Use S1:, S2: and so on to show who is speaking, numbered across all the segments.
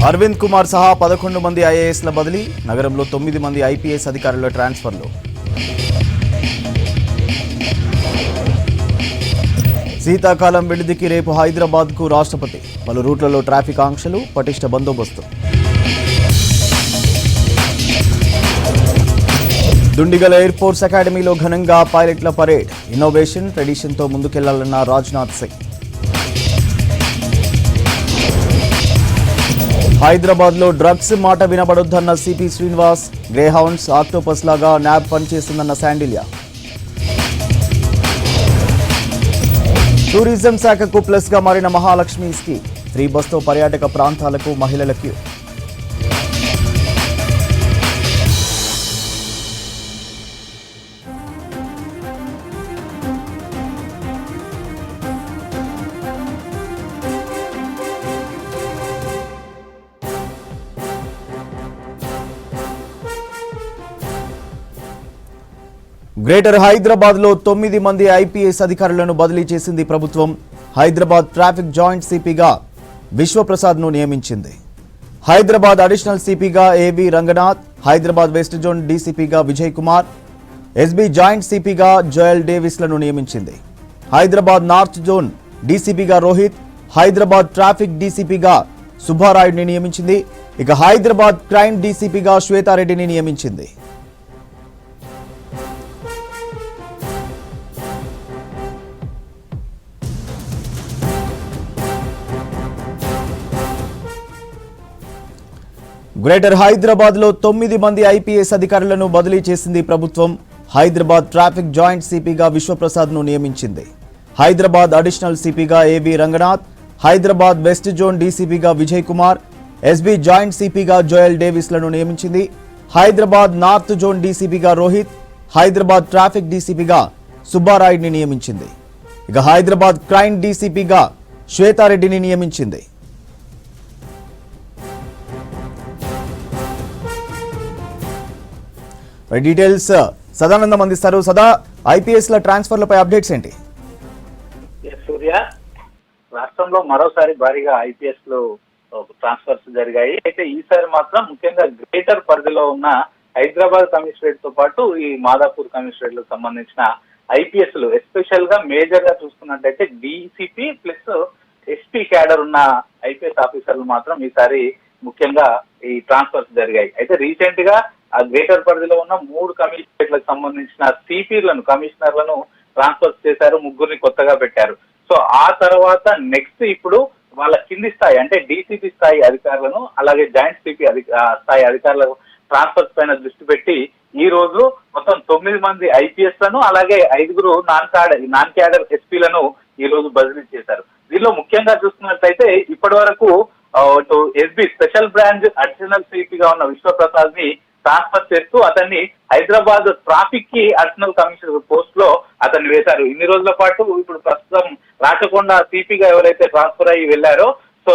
S1: అరవింద్ కుమార్ సహా 11 మంది ఐఏఎస్ల బదిలీ, నగరంలో 9 మంది ఐపీఎస్ అధికారుల ట్రాన్స్ఫర్లు. శీతాకాలం విడిదికి రేపు హైదరాబాద్కు రాష్ట్రపతి, పలు రూట్లలో ట్రాఫిక్ ఆంక్షలు, పటిష్ట బందోబస్తు. దుండిగల్ ఎయిర్ ఫోర్స్ అకాడమీలో ఘనంగా పైలట్ల పరేడ్, ఇన్నోవేషన్ ట్రెడిషన్తో ముందుకెళ్లాలన్న రాజ్నాథ్ సింగ్. హైదరాబాద్లో డ్రగ్స్ మాట వినబడొద్దన్న సిపి శ్రీనివాస్, గ్రేహౌండ్స్ ఆక్టోపస్ లాగా న్యాబ్ పనిచేస్తుందన్న శాండిల్యా. టూరిజం శాఖకు ప్లస్ గా మారిన మహాలక్ష్మి స్కీమ్, ఫ్రీ బస్తో పర్యాటక ప్రాంతాలకు మహిళలకు. గ్రేటర్ హైదరాబాద్ లో 9 మంది ఐపీఎస్ అధికారులను బదిలీ చేసింది ప్రభుత్వం. హైదరాబాద్ ట్రాఫిక్ జాయింట్ సిపిగా విశ్వప్రసాద్ ను నియమించింది. హైదరాబాద్ అడిషనల్ సిపిగా A V Ranganath, Hyderabad west zone డీసీపీగా విజయ్ కుమార్, ఎస్బీ జాయింట్ సిపిగా జోయల్ డేవిస్ లను నియమించింది. హైదరాబాద్ నార్త్ జోన్ డీసీపీగా రోహిత్, హైదరాబాద్ ట్రాఫిక్ డీసీపీగా సుబ్బారాయుడిని నియమించింది. ఇక హైదరాబాద్ క్రైమ్ డీసీపీగా శ్వేతారెడ్డిని నియమించింది. గ్రేటర్ హైదరాబాద్ లో 9 మంది ఐపీఎస్ అధికారులను బదిలీ చేసింది ప్రభుత్వం. హైదరాబాద్ ట్రాఫిక్ జాయింట్ సిపిగా విశ్వప్రసాద్ ను నియమించింది. హైదరాబాద్ అడిషనల్ సిపిగా A V Ranganath, Hyderabad west zone డీసీపీగా విజయ్ కుమార్, ఎస్బీ జాయింట్ సిపిగా జోయల్ డేవిస్ లను నియమించింది. హైదరాబాద్ నార్త్ జోన్ డీసీపీగా రోహిత్, హైదరాబాద్ ట్రాఫిక్ డీసీపీగా సుబ్బారాయుడిని నియమించింది. ఇక హైదరాబాద్ క్రైమ్ డీసీపీగా శ్వేతారెడ్డిని నియమించింది. డీటెయిల్స్ సదానందం అందిస్తారు. సదా, ఐపీఎస్ ల ట్రాన్స్ఫర్లపై అప్డేట్స్ ఏంటి?
S2: సూర్య, రాష్ట్రంలో మరోసారి భారీగా ఐపీఎస్ లో ట్రాన్స్ఫర్స్ జరిగాయి. అయితే ఈసారి మాత్రం ముఖ్యంగా గ్రేటర్ పరిధిలో ఉన్న హైదరాబాద్ కమిషనరేట్ తో పాటు ఈ మాదాపూర్ కమిషనరేట్ లకు సంబంధించిన ఐపీఎస్ లు, ఎస్పెషల్ గా మేజర్ గా చూసుకున్నట్టయితే డీసీపీ ప్లస్ ఎస్పీ క్యాడర్ ఉన్న ఐపీఎస్ ఆఫీసర్లు మాత్రం ఈసారి ముఖ్యంగా ఈ ట్రాన్స్ఫర్స్ జరిగాయి. అయితే రీసెంట్ గా ఆ గ్రేటర్ పరిధిలో ఉన్న 3 కమిషనరేట్లకు సంబంధించిన సిపిలను, కమిషనర్లను ట్రాన్స్ఫర్ చేశారు, 3 కొత్తగా పెట్టారు. సో ఆ తర్వాత నెక్స్ట్ ఇప్పుడు వాళ్ళ కింది స్థాయి అంటే డీసీపీ స్థాయి అధికారులను, అలాగే జాయింట్ సిపి స్థాయి అధికారులకు ట్రాన్స్ఫర్స్ పైన దృష్టి పెట్టి ఈ రోజు మొత్తం 9 మంది ఐపీఎస్ లను, అలాగే 5 నాన్ క్యాడర్ ఎస్పీలను ఈ రోజు బదిలీ చేశారు. దీనిలో ముఖ్యంగా చూసుకున్నట్లయితే ఇప్పటి వరకు ఎస్బీ స్పెషల్ బ్రాంచ్ అడిషనల్ సిపిగా ఉన్న విశ్వప్రసాద్ ని ట్రాన్స్ఫర్ చేస్తూ అతన్ని హైదరాబాద్ ట్రాఫిక్ కి అడిషనల్ కమిషనర్ పోస్ట్ లో అతన్ని వేశారు. ఇన్ని రోజుల పాటు ఇప్పుడు ప్రస్తుతం రాచకొండ సిపిగా ఎవరైతే ట్రాన్స్ఫర్ అయ్యి వెళ్లారో, సో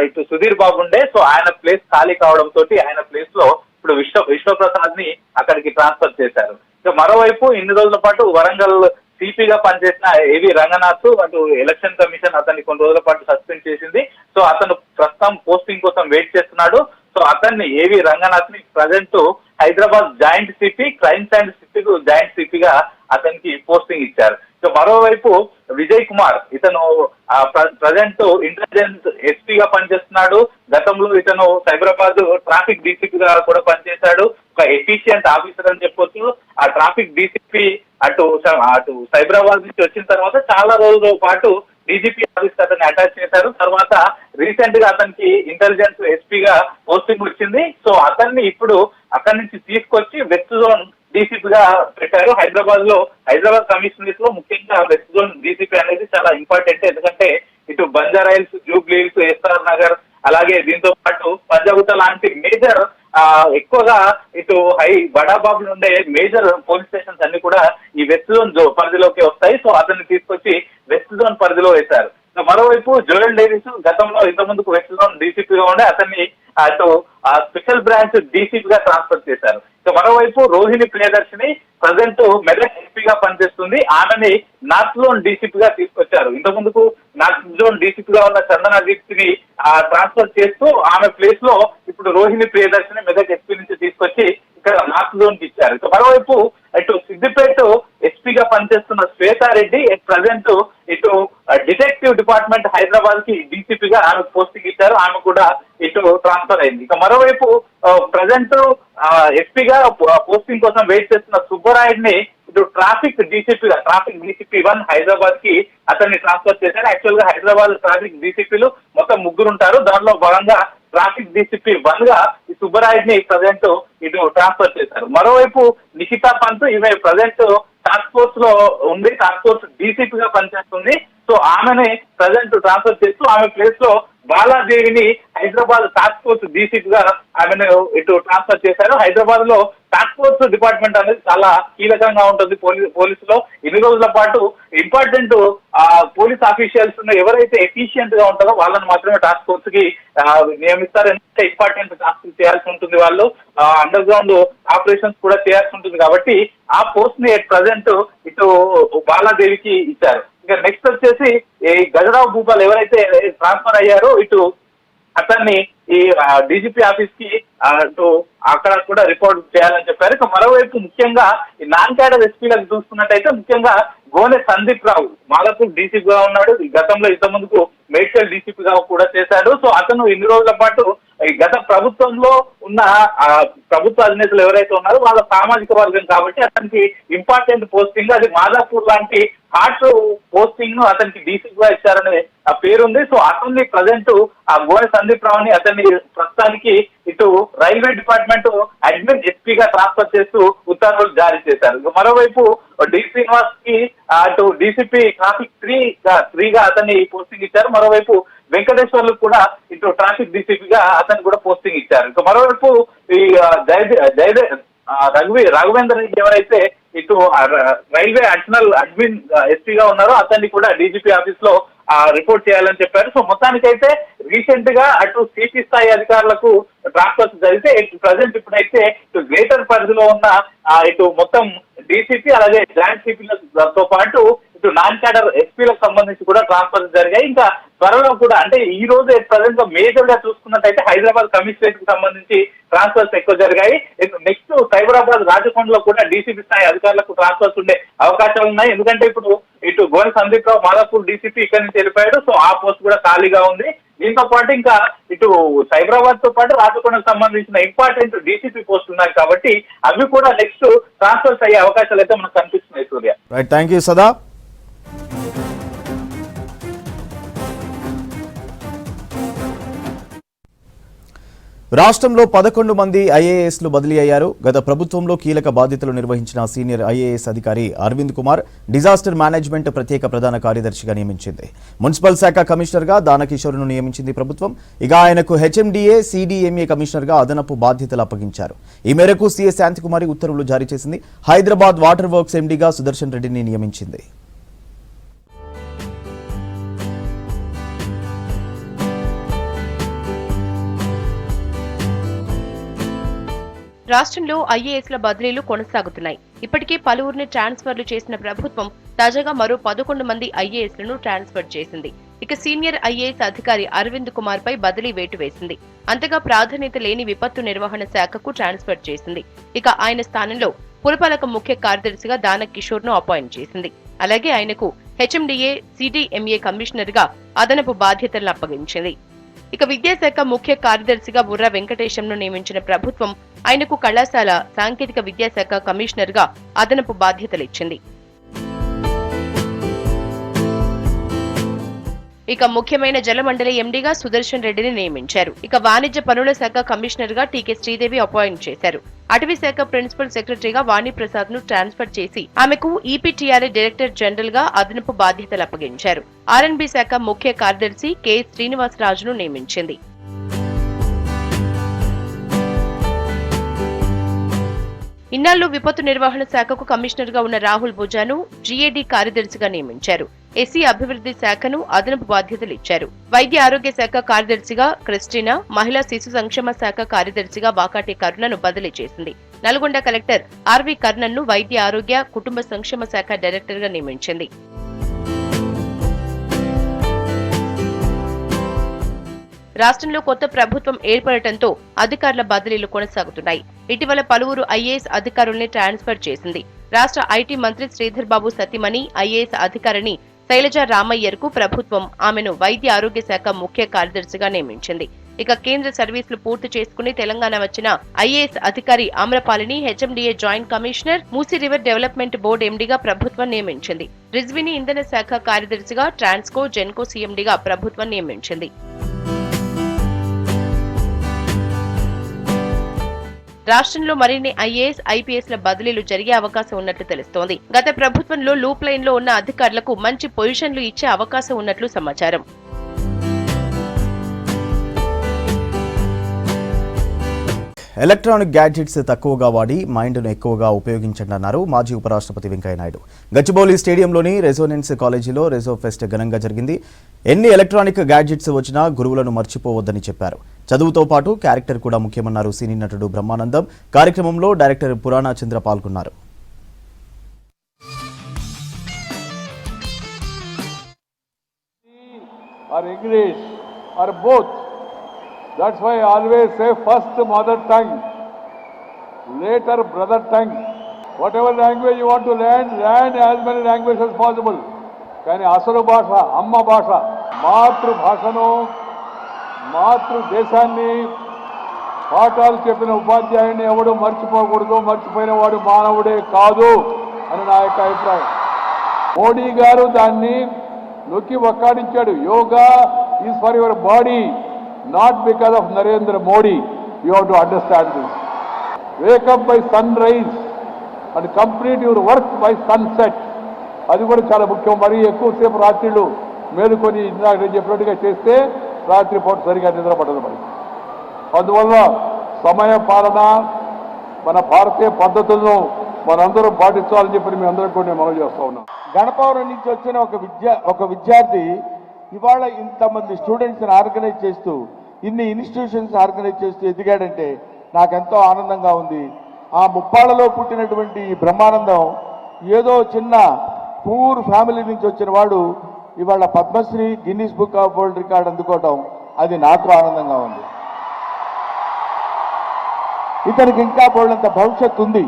S2: ఇటు సుధీర్ బాబు ఉండే, సో ఆయన ప్లేస్ ఖాళీ కావడంతో ఆయన ప్లేస్ లో ఇప్పుడు విశ్వప్రసాద్ ని అక్కడికి ట్రాన్స్ఫర్ చేశారు. ఇక మరోవైపు ఇన్ని రోజుల పాటు వరంగల్ సిపిగా పనిచేసిన ఏవి రంగనాథ్, అటు ఎలక్షన్ కమిషన్ అతన్ని కొన్ని రోజుల పాటు సస్పెండ్ చేసింది. సో అతను ప్రస్తుతం పోస్టింగ్ కోసం వెయిట్ చేస్తున్నాడు. సో అతన్ని ఏవి రంగనాథ్ ని present Hyderabad joint CP, crimes and సిపికు జాయింట్ సిపిగా అతనికి పోస్టింగ్ ఇచ్చారు. సో మరోవైపు విజయ్ కుమార్, ఇతను ప్రజెంట్ ఇంటెలిజెన్స్ ఎస్పీగా పనిచేస్తున్నాడు. గతంలో ఇతను సైబరాబాద్ ట్రాఫిక్ డీసీపీగా కూడా పనిచేశాడు. ఒక ఎఫిషియంట్ ఆఫీసర్ అని చెప్పొచ్చు. ఆ ట్రాఫిక్ డీసీపీ అటు సైబరాబాద్ నుంచి వచ్చిన తర్వాత చాలా రోజుల పాటు డీజీపీ ఆఫీస్ అతన్ని అటాచ్ చేశారు. తర్వాత రీసెంట్ గా అతనికి ఇంటెలిజెన్స్ ఎస్పీగా పోస్టింగ్ వచ్చింది. సో అతన్ని ఇప్పుడు అక్కడి నుంచి తీసుకొచ్చి వెస్ట్ జోన్ డీసీపీగా పెట్టారు. హైదరాబాద్ కమిషనరేట్ లో ముఖ్యంగా వెస్ట్ జోన్ డీసీపీ అనేది చాలా ఇంపార్టెంట్. ఎందుకంటే ఇటు బంజారా హిల్స్, జూబ్లీ హిల్స్, ఎస్ఆర్ నగర్, అలాగే దీంతో పాటు పంజాగుట్ట లాంటి మేజర్ ఎక్కువగా ఇటు బడాబాబులు ఉండే మేజర్ పోలీస్ స్టేషన్స్ అన్ని కూడా ఈ వెస్ట్ జోన్ పరిధిలోకి వస్తాయి. సో అతన్ని తీసుకొచ్చి వెస్ట్ జోన్ పరిధిలో వేశారు. మరోవైపు జోయల్ డేవిస్ గతంలో ఇంతకుముందుకు వెస్ట్ జోన్ డీసీపీగా ఉండే అతన్ని అటు స్పెషల్ బ్రాంచ్ డీసీపీగా ట్రాన్స్ఫర్ చేశారు. సో మరోవైపు రోహిణి ప్రియదర్శిని ప్రజెంట్ మెదక్ ఎస్పీగా పనిచేస్తుంది. ఆమెని నార్త్ జోన్ డీసీపీగా తీసుకొచ్చారు. ఇంత ముందుకు నార్త్ జోన్ డీసీపీగా ఉన్న చందన దీప్తిని ట్రాన్స్ఫర్ చేస్తూ ఆమె ప్లేస్ లో ఇప్పుడు రోహిణి ప్రియదర్శిని మెదక్ ఎస్పీ నుంచి తీసుకొచ్చి ఇక్కడ నార్త్ జోన్ కి ఇచ్చారు. ఇక మరోవైపు ఇటు సిద్దిపేట ఎస్పీగా పనిచేస్తున్న శ్వేతారెడ్డి ప్రజెంట్ ఇటు డిటెక్టివ్ డిపార్ట్మెంట్ హైదరాబాద్ కి డీసీపీగా ఆమె పోస్టింగ్ ఇచ్చారు. ఆమె కూడా ఇటు ట్రాన్స్ఫర్ అయింది. ఇక మరోవైపు ప్రజెంట్ ఎస్పీగా పోస్టింగ్ కోసం వెయిట్ చేస్తున్న సుబ్బరాయుడిని ఇటు ట్రాఫిక్ డీసీపీ 1 హైదరాబాద్ కి అతన్ని ట్రాన్స్ఫర్ చేశారు. యాక్చువల్ గా హైదరాబాద్ ట్రాఫిక్ డీసీపీలు మొత్తం 3 ఉంటారు. దానిలో భాగంగా ట్రాఫిక్ డీసీపీ 1 గా ఈ సుబ్బరాయుడిని ప్రజెంట్ ఇటు ట్రాన్స్ఫర్ చేశారు. మరోవైపు నిఖితా పంత్ ఈమె ప్రజెంట్ టాస్క్ ఫోర్స్ లో ఉంది, టాస్క్ ఫోర్స్ డీసీపీగా పనిచేస్తుంది. సో ఆమెని ప్రజెంట్ ట్రాన్స్ఫర్ చేస్తూ ఆమె ప్లేస్ లో బాలాదేవిని హైదరాబాద్ టాస్క్ ఫోర్స్ డీసీపీగా ఆమెను ఇటు ట్రాన్స్ఫర్ చేశారు. హైదరాబాద్ లో టాస్క్ ఫోర్స్ డిపార్ట్మెంట్ అనేది చాలా కీలకంగా ఉంటుంది పోలీసులో. ఇన్ని రోజుల పాటు ఇంపార్టెంట్ పోలీస్ ఆఫీషియల్స్ ఎవరైతే ఎఫిషియెంట్ గా ఉంటారో వాళ్ళని మాత్రమే టాస్క్ ఫోర్స్ కి నియమిస్తారు. ఎందుకంటే ఇంపార్టెంట్ టాస్క్ చేయాల్సి ఉంటుంది, వాళ్ళు అండర్ గ్రౌండ్ ఆపరేషన్స్ కూడా చేయాల్సి ఉంటుంది. కాబట్టి ఆ పోస్ట్ ని ప్రజెంట్ ఇటు బాలాదేవికి ఇచ్చారు. ఇక నెక్స్ట్ వచ్చేసి ఈ గజరావు భూపాల్ ఎవరైతే ట్రాన్స్ఫర్ అయ్యారో ఇటు అతన్ని ఈ డీజీపీ ఆఫీస్ కి అక్కడ కూడా రిపోర్ట్ చేయాలని చెప్పారు. ఇక మరోవైపు ముఖ్యంగా ఈ నాన్ క్యాడర్ ఎస్పీలకు చూసుకున్నట్టయితే ముఖ్యంగా గోనె సందీప్ రావు మాదాపూర్ డీసీపీగా ఉన్నాడు. ఈ గతంలో ఇంత ముందుకు మేడ్చల్ డీసీపీగా కూడా చేశాడు. సో అతను ఇన్ని రోజుల పాటు ఈ గత ప్రభుత్వంలో ఉన్న ప్రభుత్వ అధినేతలు ఎవరైతే ఉన్నారో వాళ్ళ సామాజిక వర్గం కాబట్టి అతనికి ఇంపార్టెంట్ పోస్టింగ్, అది మాదాపూర్ లాంటి హాట్ పోస్టింగ్ ను అతనికి డీసీపీగా ఇచ్చారనే పేరుంది. సో అతన్ని ప్రజెంట్ ఆ గోనె సందీప్ రావుని అతన్ని ప్రస్తుతానికి ఇటు రైల్వే డిపార్ట్మెంట్ అడ్మిన్ ఎస్పీగా ట్రాన్స్ఫర్ చేస్తూ ఉత్తర్వులు జారీ చేశారు. మరోవైపు డి శ్రీనివాస్ కి అటు డీసీపీ ట్రాఫిక్ 3 గా అతన్ని పోస్టింగ్ ఇచ్చారు. మరోవైపు వెంకటేశ్వర్లు కూడా ఇటు ట్రాఫిక్ డీసీపీగా అతన్ని కూడా పోస్టింగ్ ఇచ్చారు. ఇక మరోవైపు ఈ రాఘవేందర్ రెడ్డి ఎవరైతే ఇటు రైల్వే అడిషనల్ అడ్మిన్ ఎస్పీగా ఉన్నారో అతన్ని కూడా డీజీపీ ఆఫీస్ లో రిపోర్ట్ చేయాలని చెప్పారు. సో మొత్తానికైతే రీసెంట్ గా అటు సిపి స్థాయి అధికారులకు ట్రాన్స్ఫర్స్ జరిగితే ప్రజెంట్ ఇప్పుడైతే ఇటు గ్రేటర్ పరిధిలో ఉన్న ఇటు మొత్తం డీసీపీ అలాగే జాయింట్ సిపిలతో పాటు ఇటు నాన్ క్యాడర్ ఎస్పీలకు సంబంధించి కూడా ట్రాన్స్ఫర్స్ జరిగాయి. ఇంకా త్వరలో కూడా అంటే ఈ రోజు ప్రజెంట్ గా మేజర్ గా చూసుకున్నట్టయితే హైదరాబాద్ కమిషనరేట్ కి సంబంధించి ట్రాన్స్ఫర్స్ ఎక్కువ జరిగాయి. నెక్స్ట్ సైబరాబాద్ రాజకొండలో కూడా డీసీపీ స్థాయి అధికారులకు ట్రాన్స్ఫర్స్ ఉండే అవకాశాలు ఉన్నాయి. ఎందుకంటే ఇప్పుడు ఇటు గోనె సందీప్ రావు మాదాపూర్ డీసీపీ ఇక్కడి నుంచి వెళ్ళిపోయాడు. సో ఆ పోస్ట్ కూడా ఖాళీగా ఉంది. దీంతో పాటు ఇంకా ఇటు సైబరాబాద్ తో పాటు రాజకొండకు సంబంధించిన ఇంపార్టెంట్ డీసీపీ పోస్ట్ ఉన్నాయి కాబట్టి అవి కూడా నెక్స్ట్ ట్రాన్స్ఫర్స్ అయ్యే అవకాశాలు అయితే మనకు కనిపిస్తున్నాయి. సూర్య,
S1: రైట్, థ్యాంక్ యూ సదా. రాష్ట్రంలో 11 మంది ఐఏఎస్లు బదిలీ అయ్యారు. గత ప్రభుత్వంలో కీలక బాధ్యతలు నిర్వహించిన సీనియర్ ఐఏఎస్ అధికారి అరవింద్ కుమార్ డిజాస్టర్ మేనేజ్మెంట్ ప్రత్యేక ప్రధాన కార్యదర్శిగా నియమించింది. మున్సిపల్ శాఖ కమిషనర్గా దానకిషోర్ను నియమించింది ప్రభుత్వం. ఇక ఆయనకు హెచ్ఎండిఏ సిడిఎంఏ కమిషనర్గా అదనపు బాధ్యతలు అప్పగించారు. ఈ మేరకు సీఎస్ శాంతికుమారి ఉత్తర్వులు జారీ చేసింది. హైదరాబాద్ వాటర్ వర్క్స్ ఎండీగా సుదర్శన్ రెడ్డిని నియమించింది.
S3: రాష్ట్రంలో ఐఏఎస్ల బదిలీలు కొనసాగుతున్నాయి. ఇప్పటికే పలువురిని ట్రాన్స్ఫర్లు చేసిన ప్రభుత్వం తాజాగా మరో 11 మంది ఐఏఎస్లను ట్రాన్స్ఫర్ చేసింది. ఇక సీనియర్ ఐఏఎస్ అధికారి అరవింద్ కుమార్ పై బదిలీ వేటు వేసింది. అంతగా ప్రాధాన్యత లేని విపత్తు నిర్వహణ శాఖకు ట్రాన్స్ఫర్ చేసింది. ఇక ఆయన స్థానంలో పురపాలక ముఖ్య కార్యదర్శిగా దానకిషోర్ ను అపాయింట్ చేసింది. అలాగే ఆయనకు హెచ్ఎండిఏ సిడిఎంఏ కమిషనర్ గా అదనపు బాధ్యతలను అప్పగించింది. ఇక విద్యాశాఖ ముఖ్య కార్యదర్శిగా బుర్రా వెంకటేశంను నియమించిన ప్రభుత్వం ఆయనకు కళాశాల సాంకేతిక విద్యాశాఖ కమిషనర్ గా అదనపు బాధ్యతలిచ్చింది. ఇక ముఖ్యమైన జలమండలి ఎండీగా సుదర్శన్ రెడ్డిని నియమించారు. ఇక వాణిజ్య పనుల శాఖ కమిషనర్ గా టీకే శ్రీదేవి అపాయింట్ చేశారు. అటవీ శాఖ ప్రిన్సిపల్ సెక్రటరీగా వాణి ప్రసాద్ ను ట్రాన్స్ఫర్ చేసి ఆమెకు ఈపీటీఆర్ఏ డైరెక్టర్ జనరల్ గా అదనపు బాధ్యతలు అప్పగించారు. ఆర్ఎన్బి శాఖ ముఖ్య కార్యదర్శి కె శ్రీనివాసరాజును నియమించింది. ఇన్నాళ్లు విపత్తు నిర్వహణ శాఖకు కమిషనర్ గా ఉన్న రాహుల్ బుజాను జీఏడీ కార్యదర్శిగా నియమించారు. ఎస్సీ అభివృద్ధి శాఖను అదనపు బాధ్యతలు ఇచ్చారు. వైద్య ఆరోగ్య శాఖ కార్యదర్శిగా క్రిస్టినా, మహిళా శిశు సంక్షేమ శాఖ కార్యదర్శిగా వాకాటి కరుణను బదిలీ చేసింది. నల్గొండ కలెక్టర్ ఆర్వి కర్ణన్ ను వైద్య ఆరోగ్య కుటుంబ సంక్షేమ శాఖ డైరెక్టర్ గా నియమించింది. రాష్ట్రంలో కొత్త ప్రభుత్వం ఏర్పడటంతో అధికారుల బదిలీలు కొనసాగుతున్నాయి. ఇటీవల పలువురు ఐఏఎస్ అధికారుల్ని ట్రాన్స్ఫర్ చేసింది. రాష్ట్ర ఐటీ మంత్రి శ్రీధర్ బాబు సతీమణి ఐఏఎస్ అధికారిని శైలజ రామయ్యర్కు ప్రభుత్వం ఆమెను వైద్య ఆరోగ్య శాఖ ముఖ్య కార్యదర్శిగా నియమించింది. ఇక కేంద్ర సర్వీసులు పూర్తి చేసుకుని తెలంగాణ వచ్చిన ఐఏఎస్ అధికారి ఆమ్రపాలిని HMDA joint commissioner, Musi river development board ఎండీగా ప్రభుత్వం నియమించింది. రిజ్వీని ఇంధన శాఖ కార్యదర్శిగా, ట్రాన్స్కో, జెన్కో సీఎండీగా ప్రభుత్వం నియమించింది. రాష్ట్రంలో మరిన్ని ఐఏఎస్, ఐపీఎస్ ల బదిలీలు జరిగే అవకాశం ఉన్నట్లు తెలుస్తోంది. గత ప్రభుత్వంలో లూప్ లైన్ లో ఉన్న అధికారులకు మంచి పొజిషన్లు ఇచ్చే అవకాశం ఉన్నట్లు సమాచారం.
S1: ఎలక్ట్రానిక్ గ్యాడ్జెట్స్ తక్కువగా వాడి మైండ్ను ఎక్కువగా ఉపయోగించండి అన్నారు మాజీ ఉపరాష్ట్రపతి వెంకయ్యనాయుడు. గచ్చిబౌలి స్టేడియంలోని రెసోనెన్స్ కాలేజీలో రెసో ఫెస్ట్ ఘనంగా జరిగింది. ఎన్ని ఎలక్ట్రానిక్ గ్యాడ్జెట్స్ వచ్చినా గురువులను మర్చిపోవద్దని చెప్పారు. చదువుతో పాటు క్యారెక్టర్ కూడా ముఖ్యమన్నారు సినీ నటుడు బ్రహ్మానందం. కార్యక్రమంలో డైరెక్టర్ పురాణా చంద్ర పాల్గొన్నారు.
S4: That's why I always say first mother tongue, later brother tongue. Whatever language you want to learn as many languages as possible. కానీ అసలు భాష అమ్మ భాష, మాతృభాషను, మాతృ దేశాన్ని పాఠాలు చెప్పిన ఉపాధ్యాయుని ఎవడు మర్చిపోకూడదు. మర్చిపోయిన వాడు మానవుడే కాదు అని నా యొక్క అభిప్రాయం. మోడీ గారు దాన్ని నొక్కి ఒక్కాడించాడు. Yoga is for your body, not because of Narendra Modi. You have to understand this. Wake up by sunrise and complete your work by sunset. అది కూడా చాలా ముఖ్యం. మరి ఎక్కువసేపు రాత్రిళ్ళు మేలుకొని ఇందాక నేను చెప్పినట్టుగా చేస్తే రాత్రిపూట సరిగా నిద్ర పడదు. మరి అందువల్ల సమయ పాలన, మన భారతీయ పద్ధతులను మనందరం పాటించాలని చెప్పి మీ అందరం కూడా నేను మనవి చేస్తా ఉన్నాను.
S5: గణపవరం నుంచి వచ్చిన ఒక విద్యార్థి ఇవాళ ఇంతమంది స్టూడెంట్స్ని ఆర్గనైజ్ చేస్తూ, ఇన్ని ఇన్స్టిట్యూషన్స్ ఆర్గనైజ్ చేస్తూ ఎదిగాడంటే నాకెంతో ఆనందంగా ఉంది. ఆ ముప్పాళ్ళలో పుట్టినటువంటి ఈ బ్రహ్మానందం ఏదో చిన్న పూర్ ఫ్యామిలీ నుంచి వచ్చిన వాడు ఇవాళ Padmashri, Guinness book of world record అందుకోవటం, అది నాకు ఆనందంగా ఉంది. ఇతనికి ఇంకా పోలంత భవిష్యత్తు ఉంది.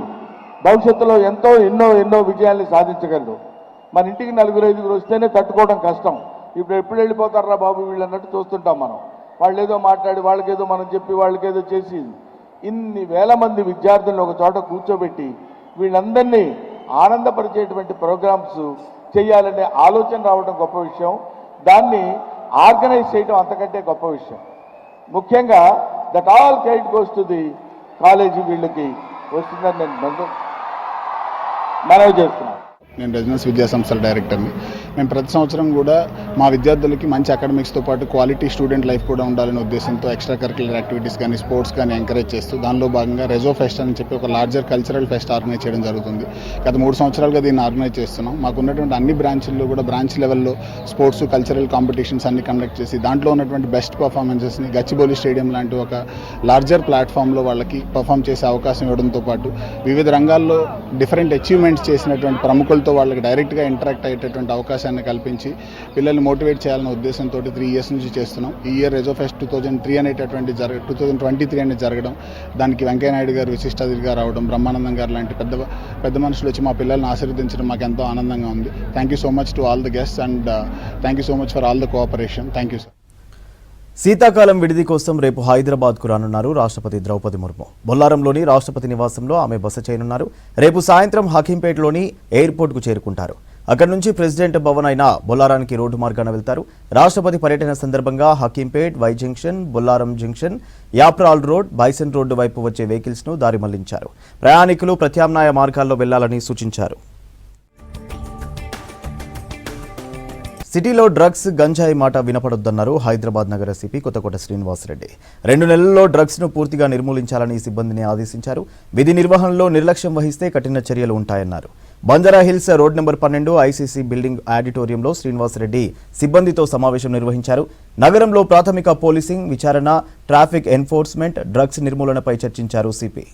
S5: భవిష్యత్తులో ఎన్నో విజయాల్ని సాధించగలరు. మన ఇంటికి 4-5 వస్తేనే తట్టుకోవడం కష్టం. ఇప్పుడు ఎప్పుడు వెళ్ళిపోతారా బాబు వీళ్ళు అన్నట్టు చూస్తుంటాం మనం. వాళ్ళు ఏదో మాట్లాడి, వాళ్ళకేదో మనం చెప్పి, వాళ్ళకేదో చేసి ఇన్ని వేల మంది విద్యార్థులను ఒక చోట కూర్చోబెట్టి వీళ్ళందరినీ ఆనందపరిచేటువంటి ప్రోగ్రామ్స్ చేయాలనే ఆలోచన రావడం గొప్ప విషయం. దాన్ని ఆర్గనైజ్ చేయడం అంతకంటే గొప్ప విషయం. ముఖ్యంగా that all credit goes to the college వీళ్ళకి వస్తుందని నేను మనవి చేస్తున్నాను.
S6: నేను రెసిడెన్స్ విద్యా సంస్థల డైరెక్టర్ని. మేము ప్రతి సంవత్సరం కూడా మా విద్యార్థులకి మంచి అకాడమిక్స్తో పాటు క్వాలిటీ స్టూడెంట్ లైఫ్ కూడా ఉండాలనే ఉద్దేశంతో ఎక్స్ట్రా కరిక్యులర్ యాక్టివిటీస్ కానీ, స్పోర్ట్స్ కానీ ఎంకరేజ్ చేస్తూ దానిలో భాగంగా రెజో ఫెస్ట్ అని చెప్పి ఒక లార్జర్ కల్చరల్ ఫెస్ట్ ఆర్గనైజ్ చేయడం జరుగుతుంది. గత 3 సంవత్సరాలుగా దీన్ని ఆర్గనైజ్ చేస్తున్నాం. మాకు ఉన్నటువంటి అన్ని బ్రాంచ్ల్లో కూడా బ్రాంచ్ లెవెల్లో స్పోర్ట్స్, కల్చరల్ కాంపిటీషన్స్ అన్ని కండక్ట్ చేసి దాంట్లో ఉన్నటువంటి బెస్ట్ పర్ఫార్మెన్సెస్ని గచ్చిబౌలి స్టేడియం లాంటి ఒక లార్జర్ ప్లాట్ఫామ్లో వాళ్ళకి పర్ఫామ్ చేసే అవకాశం ఇవ్వడంతో పాటు వివిధ రంగాల్లో డిఫరెంట్ అచీవ్మెంట్స్ చేసినటువంటి ప్రముఖులతో వాళ్ళకి డైరెక్ట్గా ఇంటరాక్ట్ అయ్యేటటువంటి అవకాశాన్ని కల్పించి పిల్లల్ని మోటివేట్ చేయాలనే ఉద్దేశంతో 3 years నుంచి చేస్తున్నాం. ఈ ఇయర్ రెజో ఫెస్ట్ 2023 అనేటటువంటి 2023 అనేది జరగడం, దానికి వెంకయ్యనాయుడు గారు విశిష్ట అతిథిగా రావడం, బ్రహ్మానందం గారు లాంటి పెద్ద మనుషులు వచ్చి మా పిల్లల్ని ఆశీర్వదించడం మాకు ఎంతో ఆనందంగా ఉంది. Thank you so much to all the guests and thank you so much for all the cooperation. Thank you sir.
S1: శీతాకాలం విడిది కోసం రేపు హైదరాబాద్కు రానున్నారు రాష్ట్రపతి ద్రౌపది ముర్ము. బొల్లారంలోని రాష్ట్రపతి నివాసంలో ఆమె బస చేయనున్నారు. రేపు సాయంత్రం హకీంపేటలోని ఎయిర్పోర్ట్కు చేరుకుంటారు. అక్కడి నుంచి ప్రెసిడెంట్ భవన్ అయిన బొల్లారానికి రోడ్డు మార్గాన వెళ్తారు. రాష్ట్రపతి పర్యటన సందర్భంగా Hakimpet, Y junction, Bollaram junction, Yapral road, bison road వైపు వచ్చే వెహికల్స్ను దారి మళ్లించారు. ప్రయాణికులు ప్రత్యామ్నాయ మార్గాల్లో వెళ్లాలని సూచించారు. సిటీలో డ్రగ్స్, గంజాయి మాట వినపడొద్దన్నారు హైదరాబాద్ నగర సిపి కొత్తకోట శ్రీనివాసరెడ్డి. 2 నెలల్లో డ్రగ్స్ను పూర్తిగా నిర్మూలించాలని సిబ్బందిని ఆదేశించారు. విధి నిర్వహణలో నిర్లక్ష్యం వహిస్తే కఠిన చర్యలు ఉంటాయన్నారు. Banjara Hills road number 12 ICC building ఆడిటోరియంలో శ్రీనివాసరెడ్డి సిబ్బందితో సమావేశం నిర్వహించారు. నగరంలో ప్రాథమిక పోలీసింగ్, విచారణ, ట్రాఫిక్ ఎన్ఫోర్స్మెంట్, డ్రగ్స్ నిర్మూలనపై చర్చించారు సిపి.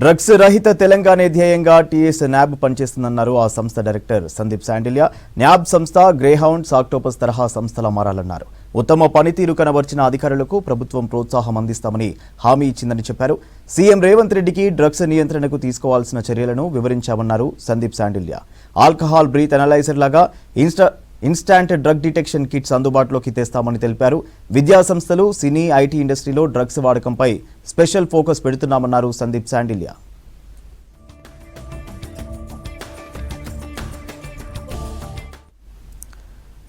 S1: డ్రగ్స్ రహిత తెలంగాణ ధ్యేయంగా టీఎస్ న్యాబ్ పనిచేస్తుందన్నారు ఆ సంస్థ డైరెక్టర్ సందీప్ శాండిల్య. న్యాబ్ సంస్థ గ్రేహౌండ్స్, ఆక్టోపస్ తరహా సంస్థల మారాలన్నారు. ఉత్తమ పనితీరు కనబర్చిన అధికారులకు ప్రభుత్వం ప్రోత్సాహం అందిస్తామని హామీ ఇచ్చిందని చెప్పారు. సీఎం రేవంత్ రెడ్డికి డ్రగ్స్ నియంత్రణకు తీసుకోవాల్సిన చర్యలను వివరించామన్నారు Sandeep Sandilya. Alcohol breath analyser లాగా ఇన్స్టాంట్ డ్రగ్ డిటెక్షన్ కిట్స్ అందుబాటులోకి తెస్తామని తెలిపారు. విద్యా సంస్థలు, సినీ, ఐటీ ఇండస్ట్రీలో డ్రగ్స్ వాడకంపై స్పెషల్ ఫోకస్ పెడుతున్నామన్నారు సందీప్ శాండిల్య.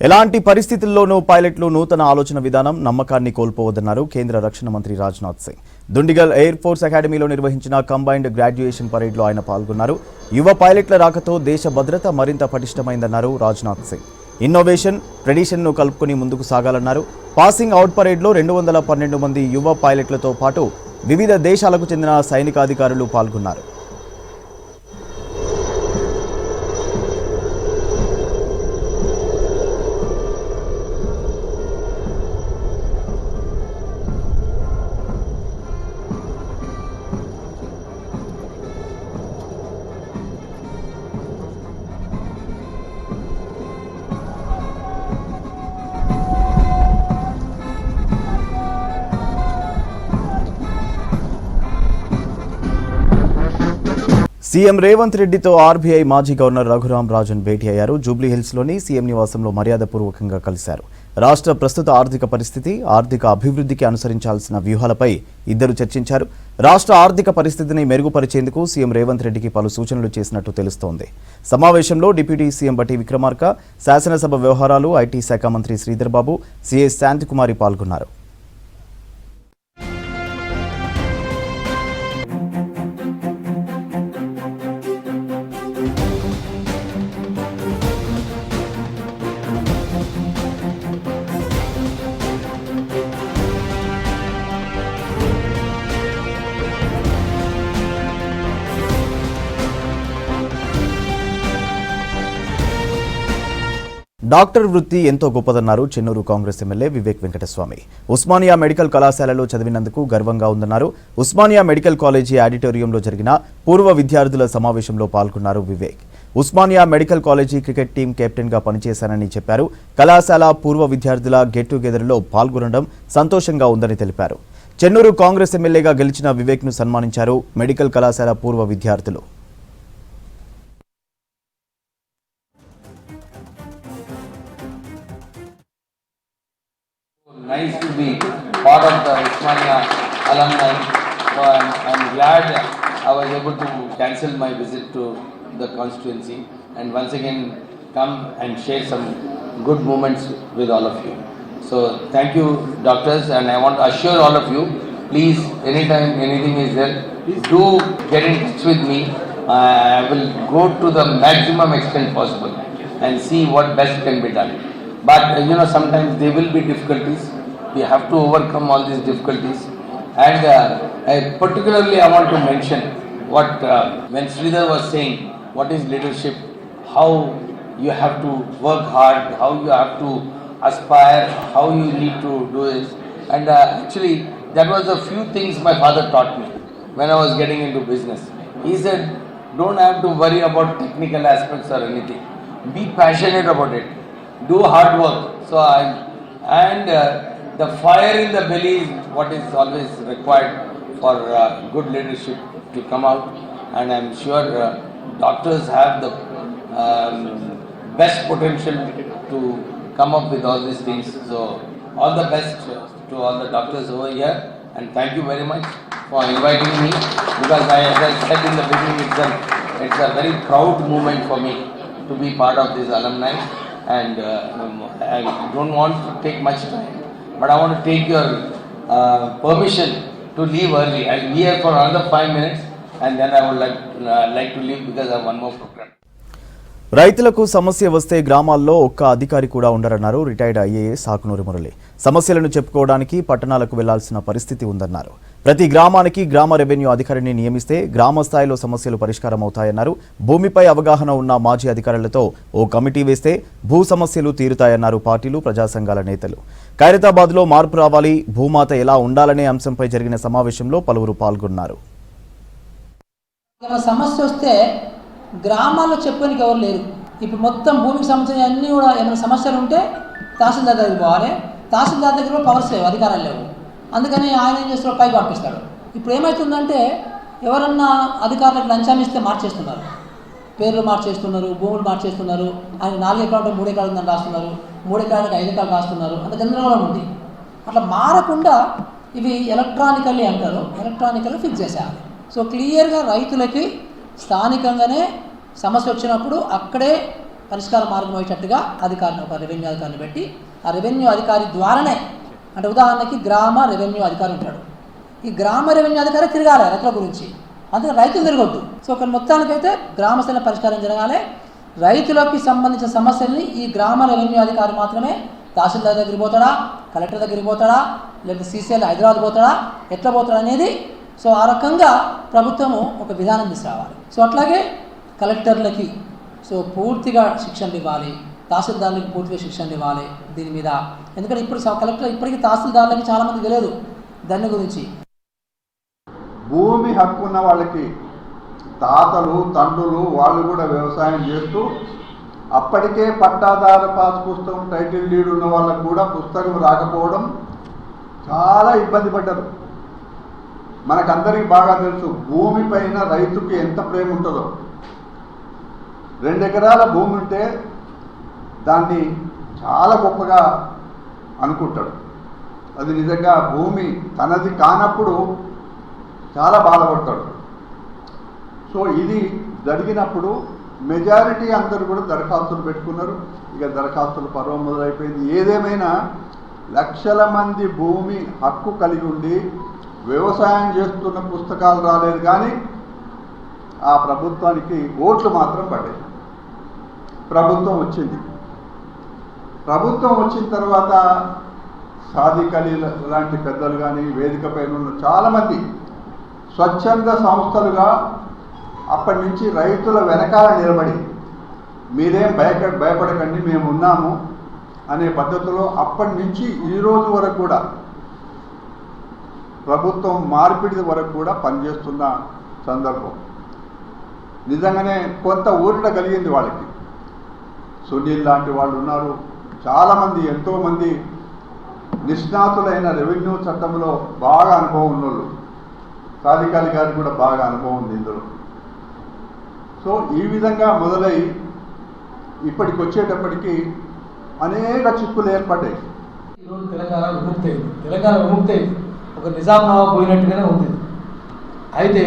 S1: ఎలాంటి పరిస్థితుల్లోనూ పైలట్లు నూతన ఆలోచన విధానం, నమ్మకాన్ని కోల్పోవద్దన్నారు కేంద్ర రక్షణ మంత్రి రాజ్నాథ్ సింగ్. దుండిగల్ ఎయిర్ ఫోర్స్ అకాడమీలో నిర్వహించిన కంబైన్డ్ గ్రాడ్యుయేషన్ పరేడ్లో ఆయన పాల్గొన్నారు. యువ పైలట్ల రాకతో దేశ భద్రత మరింత పటిష్టమైందన్నారు రాజ్నాథ్ సింగ్. ఇన్నోవేషన్, ట్రెడిషన్ను కలుపుకొని ముందుకు సాగాలన్నారు. పాసింగ్ అవుట్ పరేడ్లో 212 మంది యువ పైలట్లతో పాటు వివిధ దేశాలకు చెందిన సైనికాధికారులు పాల్గొన్నారు. సీఎం రేవంత్ రెడ్డితో ఆర్బీఐ మాజీ గవర్నర్ రఘురాం రాజన్ భేటీ అయ్యారు. జూబ్లీహిల్స్లోని సీఎం నివాసంలో మర్యాదపూర్వకంగా కలిశారు. రాష్ట్ర ప్రస్తుత ఆర్థిక పరిస్థితి, ఆర్థిక అభివృద్ధికి అనుసరించాల్సిన వ్యూహాలపై ఇద్దరు చర్చించారు. రాష్ట్ర ఆర్థిక పరిస్థితిని మెరుగుపరిచేందుకు సీఎం రేవంత్ రెడ్డికి పలు సూచనలు చేసినట్టు తెలుస్తోంది. సమావేశంలో డిప్యూటీ సీఎం బట్టి విక్రమార్క, శాసనసభ వ్యవహారాలు, ఐటీ శాఖ మంత్రి శ్రీధర్ బాబు, సీఎస్ శాంతికుమారి పాల్గొన్నారు. డాక్టర్ వృత్తి ఎంతో గొప్పదన్నారు చెన్నూరు కాంగ్రెస్ ఎమ్మెల్యే వివేక్ వెంకటస్వామి. ఉస్మానియా మెడికల్ కళాశాలలో చదివినందుకు గర్వంగా ఉందన్నారు. ఉస్మానియా మెడికల్ కాలేజీ ఆడిటోరియంలో జరిగిన పూర్వ విద్యార్థుల సమావేశంలో పాల్గొన్నారు Vivek. Osmania medical college cricket team కెప్టెన్గా పనిచేశానని చెప్పారు. కళాశాల పూర్వ విద్యార్థుల గెట్ టుగెదర్లో పాల్గొనడం సంతోషంగా ఉందని తెలిపారు. చెన్నూరు కాంగ్రెస్ ఎమ్మెల్యేగా గెలిచిన వివేక్ను సన్మానించారు మెడికల్ కళాశాల పూర్వ విద్యార్థులు.
S7: Nice to be part of the Usmania alumni. So I'm glad I was able to cancel my visit to the constituency and once again come and share some good moments with all of you. So thank you, doctors, and I want to assure all of you, please, anytime anything is there, do get in touch with me. I will go to the maximum extent possible and see what best can be done. But sometimes there will be difficulties. We have to overcome all these difficulties. And particularly I want to mention what when Sridhar was saying, what is leadership, how you have to work hard, how you have to aspire, how you need to do this. And actually that was a few things my father taught me when I was getting into business. He said, don't have to worry about technical aspects or anything. Be passionate about it. Do hard work. So the fire in the belly is what is always required for good leadership to come out. And I'm sure doctors have the best potential to come up with all these things. So all the best to all the doctors over here. And thank you very much for inviting me, because as I said in the beginning itself, it's a very proud moment for me to be part of this alumni. And I don't want to take much time, but I want to take your permission to leave early. I'll be here for another 5 minutes and then I would like to leave because I have one more program.
S1: రైతులకు సమస్య వస్తే గ్రామాల్లో ఒక్క అధికారి కూడా ఉండరన్నారు retired IAS Akunuri Murali. సమస్యలను చెప్పుకోవడానికి పట్టణాలకు వెళ్లాల్సిన పరిస్థితి ఉందన్నారు. ప్రతి గ్రామానికి గ్రామ రెవెన్యూ అధికారిని నియమిస్తే గ్రామ స్థాయిలో సమస్యలు పరిష్కారం అవుతాయన్నారు. భూమిపై అవగాహన ఉన్న మాజీ అధికారులతో ఓ కమిటీ వేస్తే భూ సమస్యలు తీరుతాయన్నారు పార్టీలు, ప్రజా సంఘాల నేతలు. ఖైరతాబాద్లో మార్పు రావాలి, భూమాత ఎలా ఉండాలనే అంశంపై జరిగిన సమావేశంలో పలువురు పాల్గొన్నారు.
S8: ఏమైనా సమస్య వస్తే గ్రామాల్లో చెప్పడానికి ఎవరు లేరు. ఇప్పుడు మొత్తం భూమికి సంబంధించిన అన్నీ కూడా ఏమైనా సమస్యలు ఉంటే తహసీల్దార్ దగ్గరికి పోవాలి. తహసీల్దార్ దగ్గర పవర్స్ లేవు, అధికారాలు లేవు. అందుకని ఆయన ఏం చేస్తాడు, పైకి పంపిస్తాడు. ఇప్పుడు ఏమవుతుందంటే ఎవరన్నా అధికారులకు లంచం ఇస్తే మార్చేస్తున్నారు, పేర్లు మార్చేస్తున్నారు, భూములు మార్చేస్తున్నారు. ఆయన 4 ఎకరాలు 3 ఎకరాలు ఉందని రాస్తున్నారు, 3 ఎకరాలకు 5 ఎకరాలు రాస్తున్నారు. అంత గందరగోళం ఉంది. అట్లా మారకుండా ఇవి ఎలక్ట్రానికల్లీ అంటారు, ఎలక్ట్రానికల్లీ ఫిక్స్ చేసేయాలి. సో క్లియర్గా రైతులకి స్థానికంగానే సమస్య వచ్చినప్పుడు అక్కడే పరిష్కార మార్గం అయ్యేటట్టుగా అధికారిని, ఒక రెవెన్యూ అధికారిని పెట్టి ఆ రెవెన్యూ అధికారి ద్వారానే, అంటే ఉదాహరణకి గ్రామ రెవెన్యూ అధికారి ఉంటాడు, ఈ గ్రామ రెవెన్యూ అధికారి తిరగాలి రైతుల గురించి, అందుకని రైతులు తిరగొద్దు. సో ఒక మొత్తానికైతే గ్రామ స్థాయిలో పరిష్కారం జరగాలి. రైతులకి సంబంధించిన సమస్యల్ని ఈ గ్రామ రెవెన్యూ అధికారి మాత్రమే తహసీల్దార్ దగ్గరికి పోతాడా, కలెక్టర్ దగ్గరికి పోతాడా, లేకపోతే సీసీఎల్ హైదరాబాద్ పోతాడా, ఎట్లా పోతాడా అనేది. సో ఆ రకంగా ప్రభుత్వము ఒక విధానం తీసుకురావాలి. సో అట్లాగే కలెక్టర్లకి సో పూర్తిగా శిక్షణలు ఇవ్వాలి, తహసీల్దార్లకి పూర్తిగా శిక్షణలు ఇవ్వాలి దీని మీద. ఎందుకంటే ఇప్పుడు కలెక్టర్ ఇప్పటికీ తహసీల్దార్లకి చాలామంది తెలియదు దాని గురించి.
S9: భూమి హక్కు ఉన్న వాళ్ళకి తాతలు తండ్రులు వాళ్ళు కూడా వ్యవసాయం చేస్తూ అప్పటికే పట్టాదారు పాస్ పుస్తకం టైటిల్ డీడ్ ఉన్న వాళ్ళకు కూడా పుస్తకం రాకపోవడం చాలా ఇబ్బంది పడ్డారు. మనకందరికీ బాగా తెలుసు భూమి పైన రైతుకి ఎంత ప్రేమ ఉంటుందో. 2 ఎకరాల భూమి ఉంటే దాన్ని చాలా గొప్పగా అనుకుంటాడు. అది నిజంగా భూమి తనది కానప్పుడు చాలా బాధపడతాడు. సో ఇది జరిగినప్పుడు మెజారిటీ అందరూ కూడా దరఖాస్తులు పెట్టుకున్నారు. ఇక దరఖాస్తుల పర్వం మొదలైపోయింది. ఏదేమైనా లక్షల మంది భూమి హక్కు కలిగి ఉండి వ్యవసాయం చేస్తున్న పుస్తకాలు రాలేదు, కానీ ఆ ప్రభుత్వానికి ఓట్లు మాత్రం పడ్డాయి. ప్రభుత్వం వచ్చింది. ప్రభుత్వం వచ్చిన తర్వాత సాదిక్ అలీ లాంటి పెద్దలు కానీ వేదిక పైన ఉన్న చాలామంది స్వచ్ఛంద సంస్థలుగా అప్పటి నుంచి రైతుల వెనకాల నిలబడి మీరేం భయపడకండి మేము ఉన్నాము అనే పద్ధతిలో అప్పటి నుంచి ఈ రోజు వరకు కూడా ప్రభుత్వం మార్పిడి వరకు కూడా పనిచేస్తున్న సందర్భం. నిజంగానే కొంత ఊరట కలిగింది వాళ్ళకి. సునీల్ లాంటి వాళ్ళు ఉన్నారు, చాలామంది ఎంతోమంది నిష్ణాతులైన రెవెన్యూ చట్టంలో బాగా అనుభవం ఉన్నోళ్ళు. సాదిక్ అలీ గారికి కూడా బాగా అనుభవం ఉంది ఇందులో. సో ఈ విధంగా మొదలై ఇప్పటికి వచ్చేటప్పటికి అనేక చిక్కులు ఏర్పడ్డాయి.
S10: ఈరోజు తెలంగాణ విముక్తి అయింది. తెలంగాణ విముక్తి అయింది, ఒక నిజాంనామా పోయినట్టుగానే ఉంది. అయితే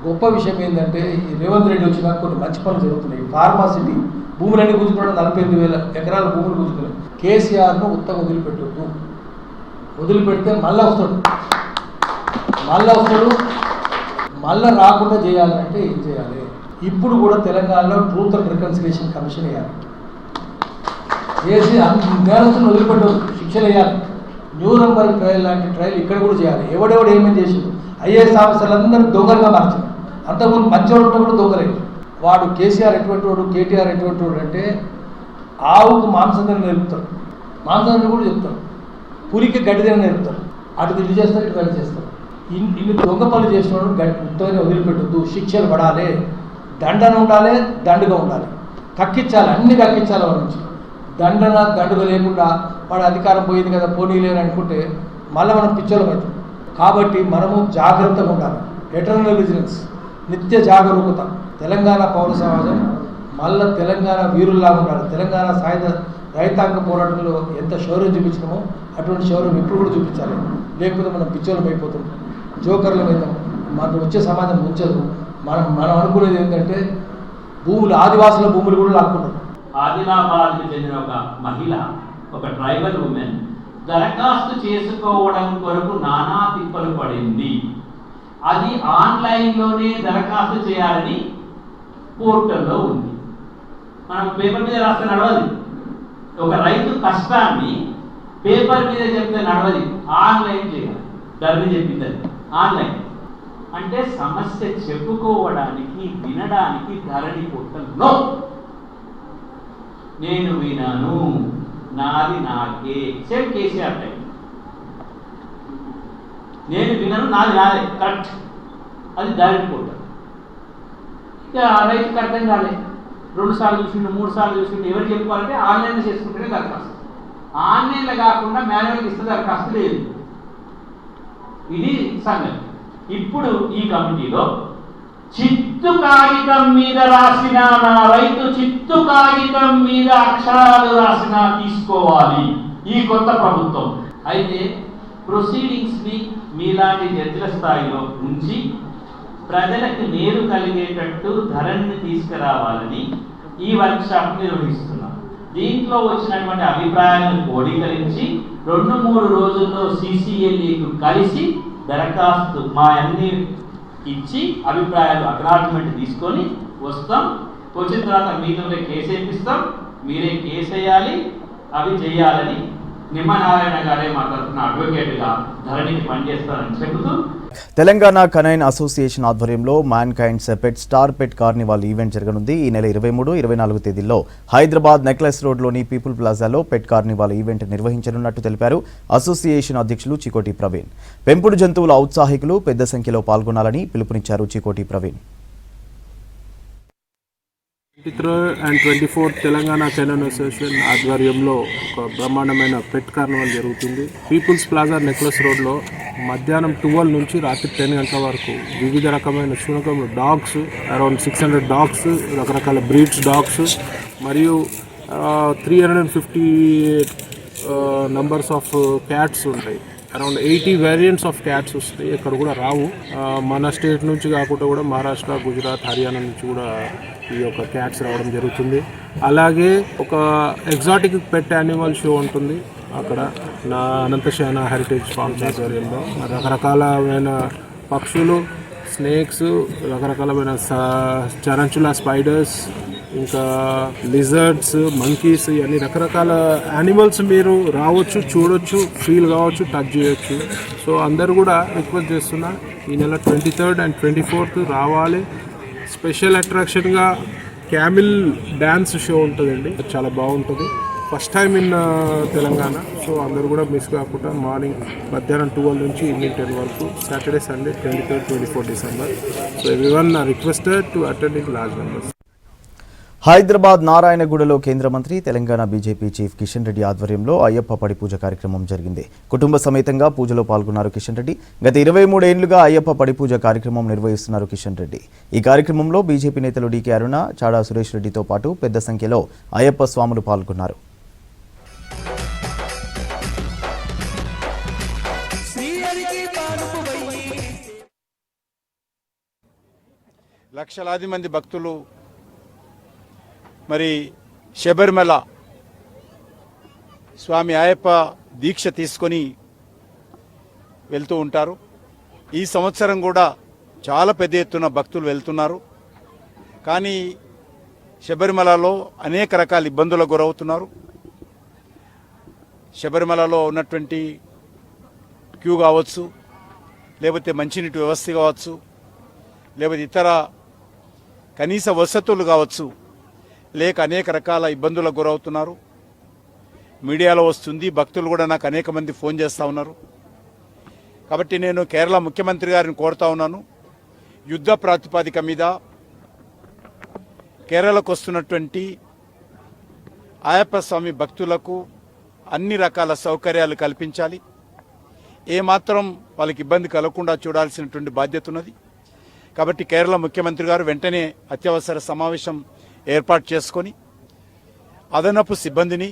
S10: గొప్ప విషయం ఏంటంటే ఈ రేవంత్ రెడ్డి వచ్చినాక కొన్ని మంచి పనులు జరుగుతున్నాయి. ఫార్మాసిటీ భూములన్నీ గుంజుకోవడం 48,000 ఎకరాల భూములు గుంజుకున్నాయి. కేసీఆర్ను ఉత్తగా వదిలిపెట్టొద్దు. వదిలిపెడితే మళ్ళీ వస్తాడు, మళ్ళీ రాకుండా చేయాలంటే ఏం చేయాలి? ఇప్పుడు కూడా తెలంగాణలో ట్రూత్ అండ్ రికన్సిలియేషన్ కమిషన్ వేయాలి. వేసి నేరస్తులను వదిలిపెట్టదు, శిక్షలు వేయాలి. న్యూరంబర్గ్ ట్రయల్ లాంటి ట్రయల్ ఇక్కడ కూడా చేయాలి. ఎవడెవడు ఏమేమి చేసిండు, ఐఏఎస్ ఆఫీసర్లందరూ దొంగలుగా మార్చారు. అంతకుముందు మంచివాడు కూడా దొంగలే. వాడు కేసీఆర్ ఎటువంటి వాడు, కేటీఆర్ ఎటువంటి వాడు అంటే ఆవుకు మాంసం నేర్పుతారు, మాంసం కూడా చెప్తారు, పురికి గడ్డి తిన నేర్పుతారు. అటు ఇటు చేస్తారు, ఇటు గడ్డి చేస్తారు. ఇన్ని దొంగ పనులు చేసిన వాడు ఉత్తగానే వదిలిపెట్టద్దు, శిక్షలు పడాలి, దండన ఉండాలి, దండుగా ఉండాలి, కక్కించాలి, అన్ని కక్కించాలి. వాడి నుంచి దండుగా లేకుండా వాడు అధికారం పోయింది కదా పోనీలేని అనుకుంటే మళ్ళీ మనం పిచ్చోళం అవుతాం. కాబట్టి మనము జాగ్రత్తగా ఉండాలి. ఎటర్నల్ విజిలెన్స్, నిత్య జాగరూకత. తెలంగాణ పౌర సమాజం మళ్ళీ తెలంగాణ వీరుల్లాగా ఉండాలి. తెలంగాణ సాయుధ రైతాంగ పోరాటంలో ఎంత శౌర్యం చూపించినామో అటువంటి శౌర్యం ఇప్పుడు కూడా చూపించాలి. లేకపోతే మనం పిచ్చోళం అయిపోతాం, జోకర్లం అవుతాం. మనకు వచ్చే సమాజం ఉంచదు. మనం అనుకునేది ఏంటంటే భూములు, ఆదివాసుల భూములు కూడా లాక్కున్నారు.
S11: ఆదిలాబాద్కు చెందిన ఒక మహిళ, ఒక ట్రైబల్ ఉమెన్ దరఖాస్తు చేసుకోవడం కొరకు నానా తిప్పలు పడింది. అది ఆన్లైన్లోనే దరఖాస్తు చేయాలని పోర్టల్లో ఉంది. మనం పేపర్ మీద రాస్తే నడవది. ఒక రైతు కష్టాన్ని పేపర్ మీద చెప్తే నడవది, ఆన్లైన్ చేయాలి. ధరణి చెప్పింది అది ఆన్లైన్. అంటే సమస్య చెప్పుకోవడానికి, వినడానికి ధరణి పోర్టల్ నో. నేను వినాను, నాది నాకే. Same KCR time. నేను వినను, నాది నాదే, కరెక్ట్. అది ధరణి పోర్టల్. రైతుకి అర్థం కాలేదు, 2 సార్లు చూసిండు 3 సార్లు చూసిండు, ఎవరు చెప్పుకోవాలంటే ఆన్లైన్లో చేసుకుంటేనే దరఖాస్తు. ఆన్లైన్లో కాకుండా మాన్యువల్గా ఇస్తే దరఖాస్తు లేదు. ఇది సంగతి. ఇప్పుడు ఈ కమిటీలో చిత్తు కాగితం మీద రాసిన నా రైతు చిత్తు కాగితం మీద అక్షరాలు రాసిన తీసుకోవాలి ఈ కొత్త ప్రభుత్వం. అయితే ప్రొసీడింగ్స్ని మీలాంటి జడ్జిల స్థాయిలో ఉంచి ప్రజలకు నేరు కలిగేటట్టు ధరణిని తీసుకురావాలని ఈ వర్క్షాప్ నిర్వహిస్తున్నాం. దీంట్లో వచ్చినటువంటి అభిప్రాయాలను క్రోడీకరించి 2-3 రోజుల్లో CCLAకు కలిసి దరఖాస్తు మా అన్ని ఇచ్చి అభిప్రాయాలు అక్నాలజ్మెంట్ తీసుకొని వస్తాం. వచ్చిన తర్వాత మీతోనే కేసు వేపిస్తాం, మీరే కేసు వేయాలి, అవి చేయాలని నిమ్మనారాయణ గారే మా తరఫున అడ్వకేట్గా ధరణికి పనిచేస్తారని చెబుతూ,
S1: తెలంగాణ కనైన్ అసోసియేషన్ ఆధ్వర్యంలో మ్యాన్ కైండ్స్ పెట్ స్టార్ పెట్ కార్నివాల్ ఈవెంట్ జరగనుంది. ఈ నెల 23, 24 తేదీల్లో హైదరాబాద్ నెక్లెస్ రోడ్లోని పీపుల్ ప్లాజాలో పెట్ కార్నివాల్ ఈవెంట్ నిర్వహించనున్నట్టు తెలిపారు అసోసియేషన్ అధ్యక్షులు చికోటి ప్రవీణ్. పెంపుడు జంతువుల ఔత్సాహికులు పెద్ద సంఖ్యలో పాల్గొనాలని పిలుపునిచ్చారు Chikoti Praveen.
S12: 23rd and 24th Telangana canine association ఆధ్వర్యంలో ఒక బ్రహ్మాండమైన పెట్ కార్నివల్ జరుగుతుంది. పీపుల్స్ ప్లాజా నెక్లెస్ రోడ్లో మధ్యాహ్నం 12 నుంచి రాత్రి 10 గంటల వరకు వివిధ రకమైన శునకములు, డాగ్స్, అరౌండ్ 600 డాగ్స్, రకరకాల బ్రీడ్స్ డాగ్స్ మరియు 350 నంబర్స్ ఆఫ్ క్యాట్స్ ఉంటాయి. అరౌండ్ 80 వేరియంట్స్ ఆఫ్ క్యాట్స్ వస్తాయి. ఇక్కడ కూడా రావు, మన స్టేట్ నుంచి కాకుండా కూడా మహారాష్ట్ర, గుజరాత్, హర్యానా నుంచి కూడా ఈ యొక్క క్యాట్స్ రావడం జరుగుతుంది. అలాగే ఒక ఎగ్జాటిక్ పెట్ యానిమల్ షో ఉంటుంది అక్కడ నా అనంతశయన హెరిటేజ్ ఫార్మ్స్ ఆధ్వర్యంలో. రకరకాలమైన పక్షులు, స్నేక్స్, రకరకాలమైన చరంచుల స్పైడర్స్, ఇంకా లిజర్డ్స్, మంకీస్, ఇవన్నీ రకరకాల యానిమల్స్ మీరు రావచ్చు, చూడొచ్చు, ఫీల్ కావచ్చు, టచ్ చేయొచ్చు. సో అందరు కూడా రిక్వెస్ట్ చేస్తున్నా ఈ నెల 23rd and 24th రావాలి. స్పెషల్ అట్రాక్షన్గా క్యామిల్ డ్యాన్స్ షో ఉంటుందండి, చాలా బాగుంటుంది. First time in Telangana. So అందరూ కూడా మిస్ కాకుండా మార్నింగ్ మధ్యాహ్నం 12 నుంచి ఈవినింగ్ 10 వరకు, Saturday, Sunday 23rd, 24th December. So everyone requested to attend in large numbers.
S1: Hyderabad నారాయణగూడలో కేంద్ర మంత్రి తెలంగాణ బీజేపీ చీఫ్ కిషన్ రెడ్డి ఆధ్వర్యంలో అయ్యప్ప పడి పూజ కార్యక్రమం జరిగింది. కుటుంబ సమేతంగా పూజలో పాల్గొన్నారు కిషన్ రెడ్డి. గత 23 ఏళ్లుగా అయ్యప్ప పడి పూజ కార్యక్రమం నిర్వహిస్తున్నారు కిషన్ రెడ్డి. ఈ కార్యక్రమంలో బీజేపీ నేతలు డీకే అరుణ, చాడా సురేష్ రెడ్డితో పాటు పెద్ద సంఖ్యలో అయ్యప్ప స్వాములు పాల్గొన్నారు.
S13: లక్షలాది మంది భక్తులు మరి శబరిమల స్వామి అయ్యప్ప దీక్ష తీసుకొని వెళ్తూ ఉంటారు. ఈ సంవత్సరం కూడా చాలా పెద్ద ఎత్తున భక్తులు వెళ్తున్నారు. కానీ శబరిమలలో అనేక రకాల ఇబ్బందులకు గురవుతున్నారు. శబరిమలలో ఉన్నటువంటి క్యూ కావచ్చు, లేకపోతే మంచినీటి వ్యవస్థ కావచ్చు, లేకపోతే ఇతర కనీస వసతులు కావచ్చు, లేక అనేక రకాల ఇబ్బందులకు గురవుతున్నారు. మీడియాలో వస్తుంది, భక్తులు కూడా నాకు అనేక మంది ఫోన్ చేస్తూ ఉన్నారు. కాబట్టి నేను కేరళ ముఖ్యమంత్రి గారిని కోరుతా ఉన్నాను, యుద్ధ ప్రాతిపదిక మీద కేరళకు వస్తున్నటువంటి అయ్యప్ప స్వామి భక్తులకు అన్ని రకాల సౌకర్యాలు కల్పించాలి. ఏమాత్రం వాళ్ళకి ఇబ్బంది కలగకుండా చూడాల్సినటువంటి బాధ్యత ఉన్నది. కాబట్టి కేరళ ముఖ్యమంత్రి గారు వెంటనే అత్యవసర సమావేశం ఏర్పాటు చేసుకొని అదనపు సిబ్బందిని,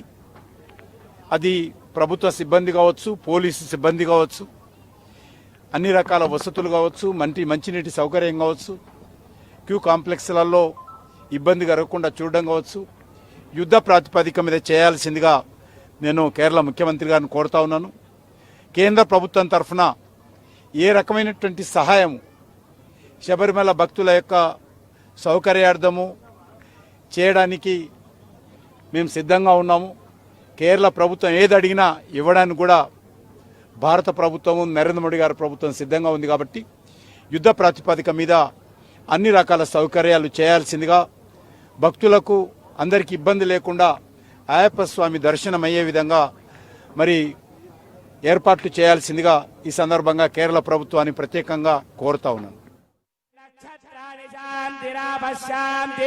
S13: అది ప్రభుత్వ సిబ్బంది కావచ్చు, పోలీసు సిబ్బంది కావచ్చు, అన్ని రకాల వసతులు కావచ్చు, మంచినీటి సౌకర్యం కావచ్చు, క్యూ కాంప్లెక్స్లలో ఇబ్బంది కలగకుండా చూడడం కావచ్చు, యుద్ధ ప్రాతిపదిక మీద చేయాల్సిందిగా నేను కేరళ ముఖ్యమంత్రి గారిని కోరుతా ఉన్నాను. కేంద్ర ప్రభుత్వం తరఫున ఏ రకమైనటువంటి సహాయం శబరిమల భక్తుల యొక్క సౌకర్యార్థము చేయడానికి మేము సిద్ధంగా ఉన్నాము. కేరళ ప్రభుత్వం ఏది అడిగినా ఇవ్వడానికి కూడా భారత ప్రభుత్వము, నరేంద్ర మోడీ గారి ప్రభుత్వం సిద్ధంగా ఉంది. కాబట్టి యుద్ధ ప్రాతిపదిక మీద అన్ని రకాల సౌకర్యాలు చేయాల్సిందిగా, భక్తులకు అందరికీ ఇబ్బంది లేకుండా అయ్యప్ప స్వామి దర్శనం అయ్యే విధంగా మరి ఏర్పాట్లు చేయాల్సిందిగా ఈ సందర్భంగా కేరళ ప్రభుత్వాన్ని ప్రత్యేకంగా కోరుతా ఉన్నాను.
S14: शान्तिरापशान्ति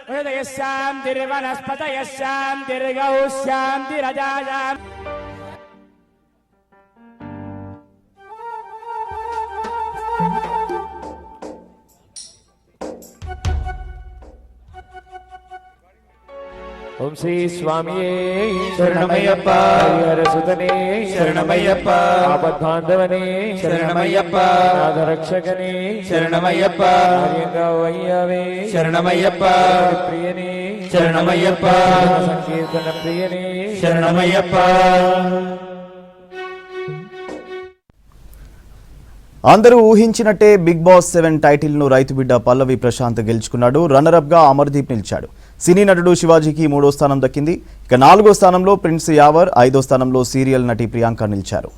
S14: हृदयशान्तिर्वनस्पतयः शान्तिर्गौ शान्तिरजायाम्
S15: ओम श्री स्वामिये शरणमय्यप्पा हरिहरसुतने शरणमय्यप्पा आपद्बान्धवने शरणमय्यप्पा नाथरक्षकने शरणमय्यप्पा हरियंगवय्यवे शरणमय्यप्पा प्रियने शरणमय्यप्पा संकीर्तन प्रियने शरणमय्यप्पा
S1: అందరూ ఊహించినట్టే బిగ్ బాస్ 7 టైటిల్ ను రైతు బిడ్డ పల్లవి ప్రశాంత్ గెలుచుకున్నాడు. రన్నర్ అప్ గా అమర్దీప్ నిలిచాడు. సినీ నటుడు శివాజీకి 3వ స్థానం దక్కింది. ఇక 4వ స్థానంలో ప్రిన్స్ యావర్, 5వ స్థానంలో సీరియల్ నటి ప్రియాంక నిలిచారు.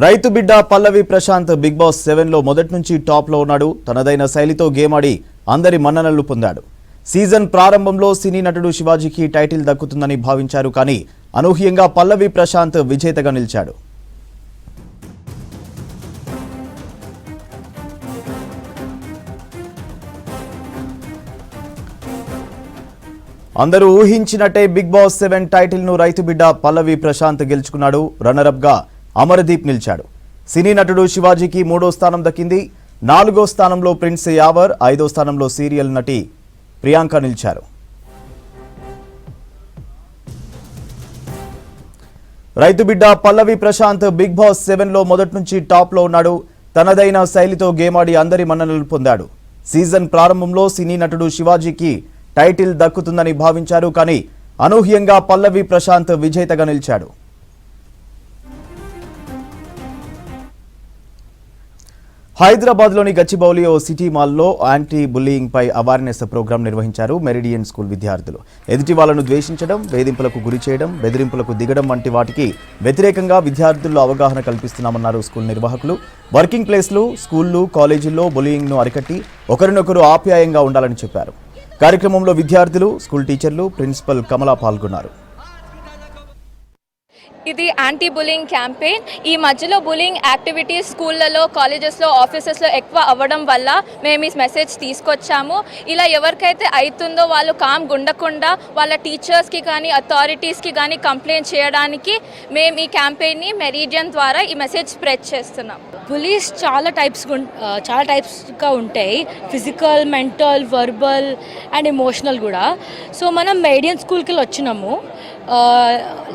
S1: రైతు బిడ్డ పల్లవి ప్రశాంత్ బిగ్ బాస్ 7 లో మొదటి నుంచి టాప్ లో ఉన్నాడు. తనదైన శైలితో గేమ్ ఆడి అందరి మన్ననలు పొందాడు. సీజన్ ప్రారంభంలో సినీ నటుడు శివాజీకి టైటిల్ దక్కుతుందని భావించారు. కానీ అనూహ్యంగా పల్లవి ప్రశాంత్ విజేతగా నిలిచాడు. అందరూ ఊహించినట్టే బిగ్ బాస్ 7 టైటిల్ ను రైతు బిడ్డ పల్లవి ప్రశాంత్ గెలుచుకున్నాడు. రన్నర్ అప్ గా అమర్దీప్ నిలిచాడు. సినీ నటుడు శివాజీకి 3వ స్థానం దక్కింది. 4వ స్థానంలో ప్రిన్స్ యావర్, 5వ స్థానంలో సీరియల్ నటి ప్రియాంక నిలిచారు. రైతు బిడ్డ పల్లవి ప్రశాంత్ బిగ్ బాస్ 7 లో మొదటి నుంచి టాప్ లో ఉన్నాడు. తనదైన శైలితో గేమ్ ఆడి అందరి మన్ననలు పొందాడు. సీజన్ ప్రారంభంలో సినీ నటుడు శివాజీకి టైటిల్ దక్కుతుందని భావించారు. కానీ అనూహ్యంగా పల్లవి ప్రశాంత్ విజేతగా నిలిచాడు. హైదరాబాద్లోని గచ్చిబౌలి ఓ సిటీ మాల్లో యాంటీ బుల్లీయింగ్ పై అవేర్నెస్ ప్రోగ్రాం నిర్వహించారు మెరిడియన్ స్కూల్ విద్యార్థులు. ఎదుటి వాళ్లను ద్వేషించడం, వేధింపులకు గురి చేయడం, బెదిరింపులకు దిగడం వంటి వాటికి వ్యతిరేకంగా విద్యార్థుల్లో అవగాహన కల్పిస్తున్నామన్నారు స్కూల్ నిర్వాహకులు. వర్కింగ్ ప్లేస్లు, స్కూళ్లు, కాలేజీల్లో బుల్లీయింగ్ను అరికట్టి ఒకరినొకరు ఆప్యాయంగా ఉండాలని చెప్పారు. కార్యక్రమంలో విద్యార్థులు, స్కూల్ టీచర్లు, ప్రిన్సిపల్ కమలా పాల్గొన్నారు.
S16: ఇది యాంటీ బులింగ్ క్యాంపెయిన్. ఈ మధ్యలో బులింగ్ యాక్టివిటీస్ స్కూళ్ళలో, కాలేజెస్లో, ఆఫీసెస్లో ఎక్కువ అవ్వడం వల్ల మేము ఈ మెసేజ్ తీసుకొచ్చాము. ఇలా ఎవరికైతే అవుతుందో వాళ్ళు కామ్ ఉండకుండా వాళ్ళ టీచర్స్కి కానీ అథారిటీస్కి కానీ కంప్లైంట్ చేయడానికి మేము ఈ క్యాంపెయిన్ని మెరిడియన్ ద్వారా ఈ మెసేజ్ స్ప్రెడ్ చేస్తున్నాం.
S17: బులీస్ చాలా టైప్స్గా ఉంటాయి. Physical, mental, verbal and emotional కూడా. సో మనం మెరిడియన్ స్కూల్కి వచ్చినాము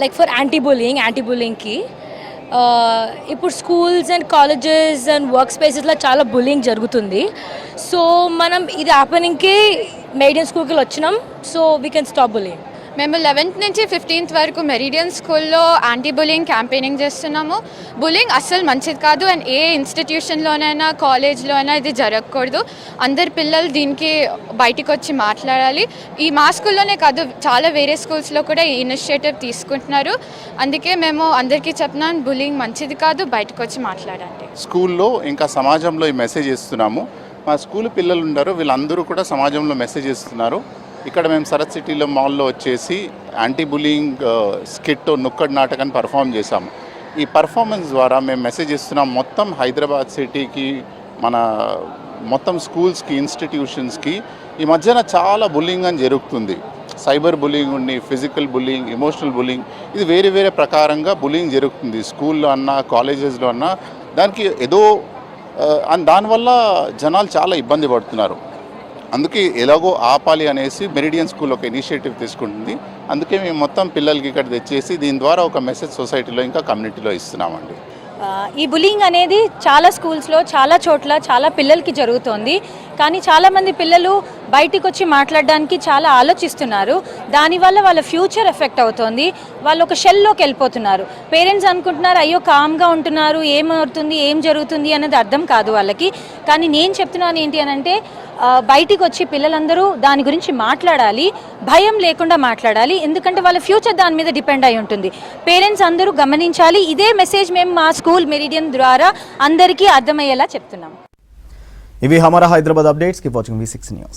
S17: లైక్ ఫర్ యాంటీ బులింగ్కి. ఇప్పుడు schools and colleges and work స్పేసెస్లో చాలా బులింగ్ జరుగుతుంది. సో మనం ఇది ఆపనింగ్కి మెరిడియన్ స్కూల్కి వచ్చినాం. So we can stop bullying.
S16: మేము 11th నుంచి 15th వరకు మెరిడియన్ స్కూల్లో యాంటీ బులింగ్ క్యాంపెయినింగ్ చేస్తున్నాము. బులింగ్ అస్సలు మంచిది కాదు అండ్ ఏ ఇన్స్టిట్యూషన్లోనైనా, కాలేజ్లో అయినా ఇది జరగకూడదు. అందరు పిల్లలు దీనికి బయటికి వచ్చి మాట్లాడాలి. ఈ మా స్కూల్లోనే కాదు, చాలా వేరే స్కూల్స్లో కూడా ఈ ఇనిషియేటివ్ తీసుకుంటున్నారు. అందుకే మేము అందరికీ చెప్తున్నాం, బులింగ్ మంచిది కాదు, బయటకు వచ్చి మాట్లాడండి.
S18: స్కూల్లో ఇంకా సమాజంలో ఈ మెసేజ్ ఇస్తున్నాము. మా స్కూల్ పిల్లలు ఉన్నారు, వీళ్ళందరూ కూడా సమాజంలో మెసేజ్ ఇస్తున్నారు. ఇక్కడ మేము సరత్ సిటీలో మాల్లో వచ్చేసి యాంటీ బులింగ్ స్కిట్ నుక్కడ్ నాటకాన్ని పర్ఫామ్ చేశాము. ఈ పర్ఫార్మెన్స్ ద్వారా మేము మెసేజ్ ఇస్తున్నాం మొత్తం హైదరాబాద్ సిటీకి, మన మొత్తం స్కూల్స్కి, ఇన్స్టిట్యూషన్స్కి. ఈ మధ్యన చాలా బుల్లింగ్ అని జరుగుతుంది. సైబర్ బుల్లింగ్ ఉంది, ఫిజికల్ బుల్లింగ్, ఎమోషనల్ బుల్లింగ్, ఇది వేరే వేరే ప్రకారంగా బుల్లింగ్ జరుగుతుంది. స్కూల్లో అన్నా, కాలేజెస్లో అన్నా. దానికి ఏదో దానివల్ల జనాలు చాలా ఇబ్బంది పడుతున్నారు. అందుకే ఎలాగో ఆపాలి అనేసి మెరిడియన్ స్కూల్ ఒక ఇనిషియేటివ్ తీసుకుంటుంది. అందుకే మేము మొత్తం పిల్లలకి ఇక్కడ తెచ్చేసి దీని ద్వారా ఒక మెసేజ్ సొసైటీలో ఇంకా కమ్యూనిటీలో ఇస్తున్నామండి.
S17: ఈ బులింగ్ అనేది చాలా స్కూల్స్లో, చాలా చోట్ల, చాలా పిల్లలకి జరుగుతోంది. కానీ చాలామంది పిల్లలు బయటికి వచ్చి మాట్లాడడానికి చాలా ఆలోచిస్తున్నారు. దానివల్ల వాళ్ళ ఫ్యూచర్ ఎఫెక్ట్ అవుతోంది. వాళ్ళు ఒక షెల్లోకి వెళ్ళిపోతున్నారు. పేరెంట్స్ అనుకుంటున్నారు అయ్యో కామ్గా ఉంటున్నారు, ఏమవుతుంది, ఏం జరుగుతుంది అనేది అర్థం కాదు వాళ్ళకి. కానీ నేను చెప్తున్నాను ఏంటి అని అంటే, బయటికి వచ్చి పిల్లలందరూ దాని గురించి మాట్లాడాలి, భయం లేకుండా మాట్లాడాలి. ఎందుకంటే వాళ్ళ ఫ్యూచర్ దాని మీద డిపెండ్ అయి ఉంటుంది. పేరెంట్స్ అందరూ గమనించాలి. ఇదే మెసేజ్ మేము మా స్కూల్ మెరిడియన్ ద్వారా అందరికీ అర్థమయ్యేలా చెప్తున్నాం.
S1: ఇవి హమారా Hyderabad updates. Keep watching V6 news.